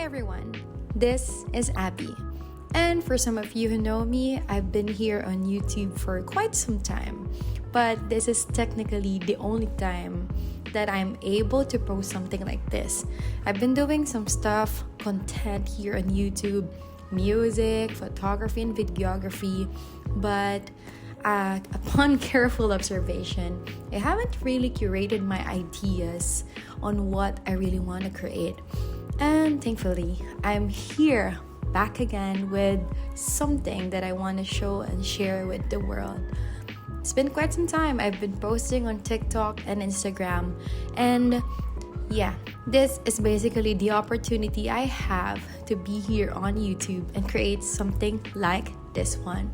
everyone, this is Abby. And for some of you who know me, I've been here on YouTube for quite some time. But this is technically the only time that I'm able to post something like this. I've been doing some stuff, content here on YouTube, music, photography, and videography. But upon careful observation, I haven't really curated my ideas on what I really want to create. And thankfully, I'm here back again with something that I want to show and share with the world. It's been quite some time. I've been posting on TikTok and Instagram. And yeah, this is basically the opportunity I have to be here on YouTube and create something like this one.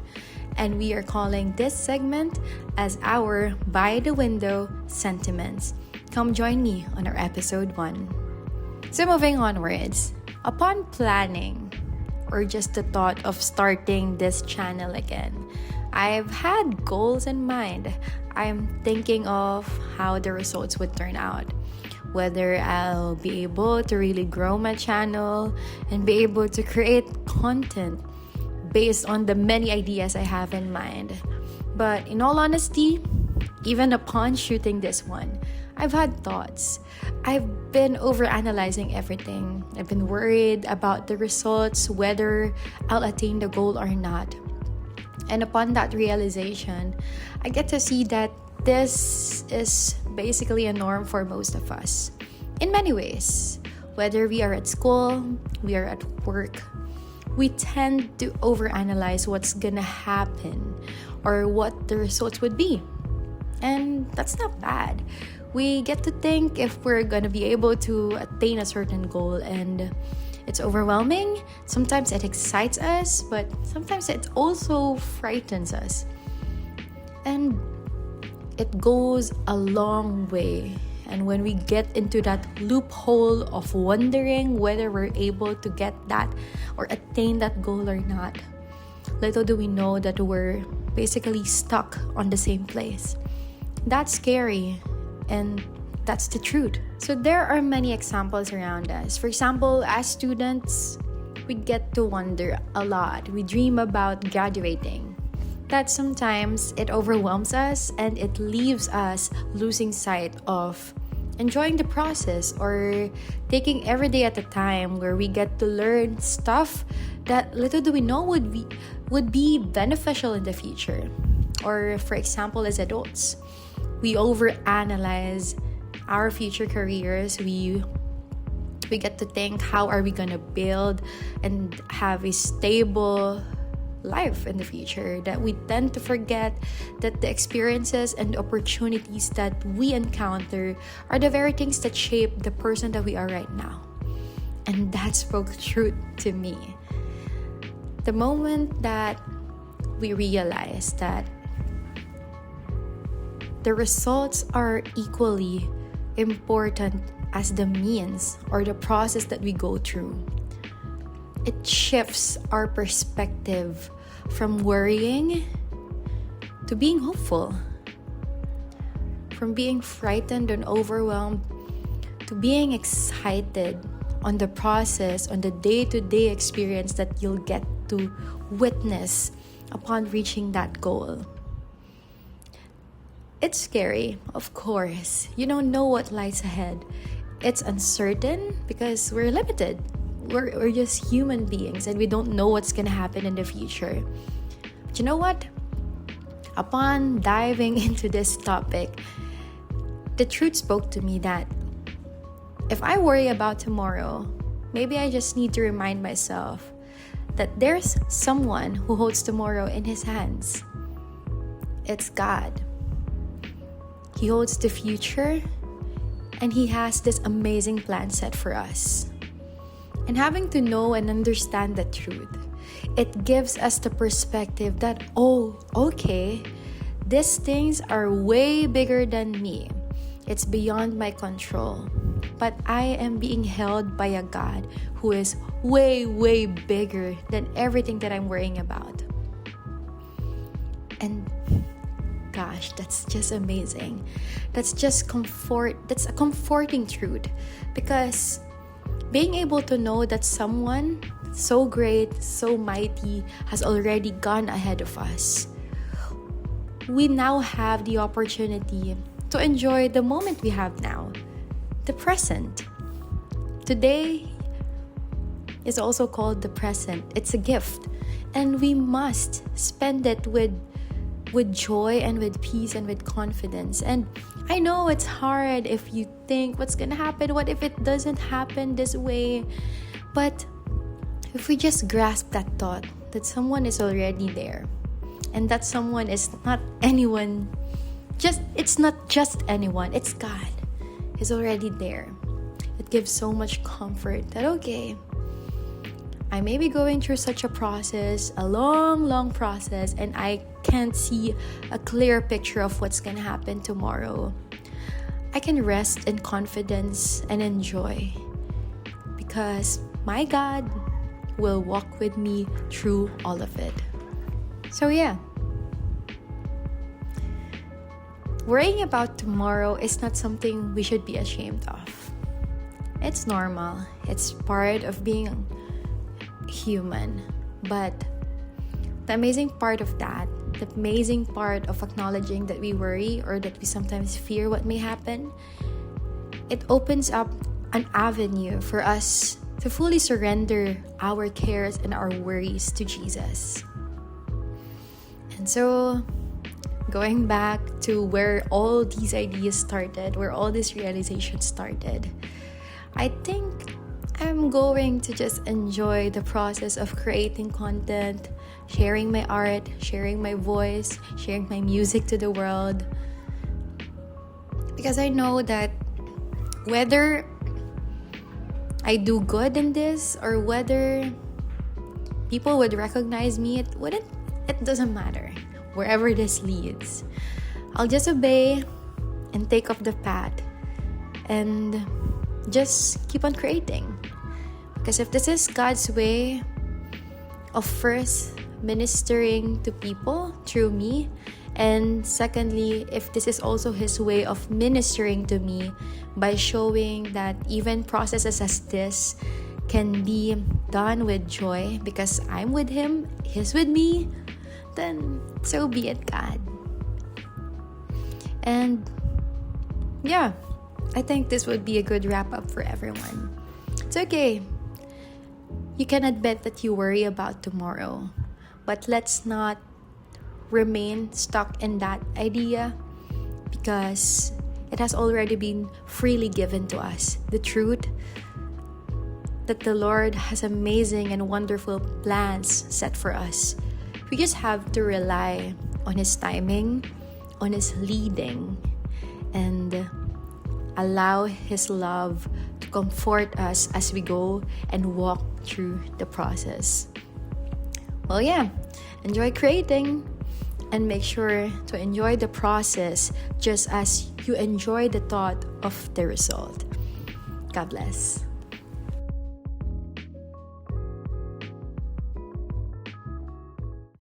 And we are calling this segment as our By the Window Sentiments. Come join me on our episode 1. So moving onwards, upon planning or just the thought of starting this channel again, I've had goals in mind. I'm thinking of how the results would turn out, whether I'll be able to really grow my channel and be able to create content based on the many ideas I have in mind. But in all honesty, even upon shooting this one, I've had thoughts. I've been overanalyzing everything. I've been worried about the results, whether I'll attain the goal or not. And upon that realization, I get to see that this is basically a norm for most of us. In many ways, whether we are at school, we are at work, we tend to overanalyze what's gonna happen or what the results would be. And that's not bad. We get to think if we're gonna be able to attain a certain goal, and it's overwhelming. Sometimes it excites us, but sometimes it also frightens us. And it goes a long way. And when we get into that loophole of wondering whether we're able to get that or attain that goal or not, little do we know that we're basically stuck on the same place. That's scary, and that's the truth. So there are many examples around us. For example, as students, we get to wonder a lot. We dream about graduating. That sometimes it overwhelms us and it leaves us losing sight of enjoying the process or taking every day at a time, where we get to learn stuff that little do we know would be beneficial in the future. Or for example, as adults, we overanalyze our future careers. We get to think, how are we gonna build and have a stable life in the future, that we tend to forget that the experiences and opportunities that we encounter are the very things that shape the person that we are right now. And that spoke truth to me. The moment that we realize that the results are equally important as the means or the process that we go through, it shifts our perspective from worrying to being hopeful, from being frightened and overwhelmed to being excited on the process, on the day-to-day experience that you'll get to witness upon reaching that goal. It's scary, of course. You don't know what lies ahead. It's uncertain because we're limited. We're just human beings and we don't know what's gonna happen in the future. But you know what? Upon diving into this topic, the truth spoke to me that if I worry about tomorrow, maybe I just need to remind myself that there's someone who holds tomorrow in his hands. It's God. He holds the future, and He has this amazing plan set for us. And having to know and understand the truth, it gives us the perspective that, oh, okay, these things are way bigger than me. It's beyond my control. But I am being held by a God who is way, way bigger than everything that I'm worrying about. And gosh, that's just amazing. That's a comforting truth, because being able to know that someone so great, so mighty has already gone ahead of us. We now have the opportunity to enjoy the moment we have now, the present. Today is also called the present. It's a gift, and we must spend it with joy and with peace and with confidence. And I know it's hard if you think what's gonna happen, what if it doesn't happen this way? But if we just grasp that thought that someone is already there, and that someone is not anyone, it's not just anyone, it's God is already there. It gives so much comfort that, okay, I may be going through such a process, a long process, and I can't see a clear picture of what's gonna happen tomorrow. I can rest in confidence and enjoy, because my God will walk with me through all of it. So yeah, worrying about tomorrow is not something we should be ashamed of. It's normal. It's part of being human. But the amazing part of that, the amazing part of acknowledging that we worry or that we sometimes fear what may happen, it opens up an avenue for us to fully surrender our cares and our worries to Jesus. And so, going back to where all these ideas started, where all this realization started, I think I'm going to just enjoy the process of creating content, sharing my art, sharing my voice, sharing my music to the world. Because I know that whether I do good in this or whether people would recognize me, it doesn't matter. Wherever this leads, I'll just obey and take up the path and just keep on creating. Because if this is God's way of first ministering to people through me, and secondly, if this is also His way of ministering to me by showing that even processes as this can be done with joy because I'm with Him, He's with me, then so be it, God. And yeah, I think this would be a good wrap up for everyone. It's okay. You can admit that you worry about tomorrow, but let's not remain stuck in that idea, because it has already been freely given to us. The truth that the Lord has amazing and wonderful plans set for us. We just have to rely on His timing, on His leading, and allow His love to comfort us as we go and walk through the process. Well, yeah, enjoy creating and make sure to enjoy the process just as you enjoy the thought of the result. God bless.